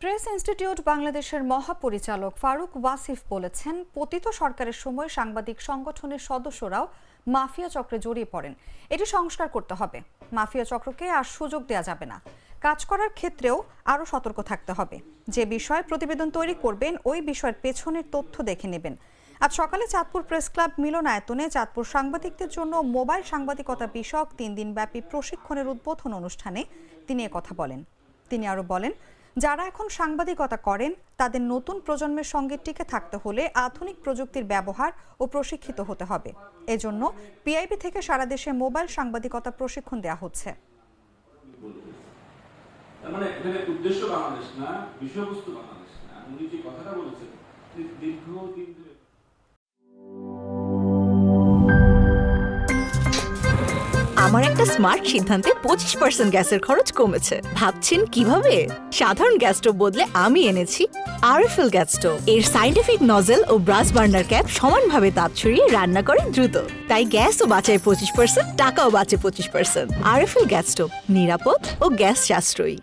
Press institute বাংলাদেশের মহাপরিচালক ফারুক ওয়াসিফ বলেছেন, পতিত সরকারের সময় সাংবাদিক সংগঠনের সদস্যরাও মাফিয়া চক্রে জড়িয়ে পড়েন। এটি সংস্কার করতে হবে। মাফিয়া চক্রকে আর সুযোগ দেওয়া যাবে না। কাজ করার ক্ষেত্রেও আরও সতর্ক থাকতে হবে। যে বিষয়ে প্রতিবেদন তৈরি করবেন ওই বিষয়ের পেছনের তথ্য দেখে নেবেন। আজ সকালে চাঁদপুর প্রেস ক্লাব মিলনায়তনে চাঁদপুর সাংবাদিকদের জন্য মোবাইল সাংবাদিকতা বিষয়ক 3 দিনব্যাপী প্রশিক্ষণের উদ্বোধন অনুষ্ঠানে তিনি কথা বলেন। তিনি আরও বলেন, যারা এখন সাংবাদিকতা করেন তাদের নতুন প্রজন্মের সঙ্গে টিকে থাকতে হলে আধুনিক প্রযুক্তির ব্যবহার ও প্রশিক্ষিত হতে হবে। এজন্য পিআইবি থেকে সারা দেশে মোবাইল সাংবাদিকতা প্রশিক্ষণ দেওয়া হচ্ছে। মানে এখানে উদ্দেশ্য বাংলাদেশ না, বিষয়বস্তু বাংলাদেশ না। উনি যে কথাটা বলেছেন দীর্ঘদিন ধরে আমার একটা স্মার্ট সিদ্ধান্তে 25% গ্যাসের খরচ কমেছে। ভাবছেন কিভাবে? সাধারণ গ্যাস স্টোভ বদলে আমি এনেছি আরএফএল গ্যাস স্টোভ। এর সাইন্টিফিক নজল ও ব্রাস বার্নার ক্যাপ সমানভাবে তাপ ছড়িয়ে রান্না করে দ্রুত। তাই গ্যাসও বাঁচায় 25%, টাকাও বাঁচে 25%। আরএফএল গ্যাস স্টোভ নিরাপদ ও গ্যাস সাশ্রয়ী।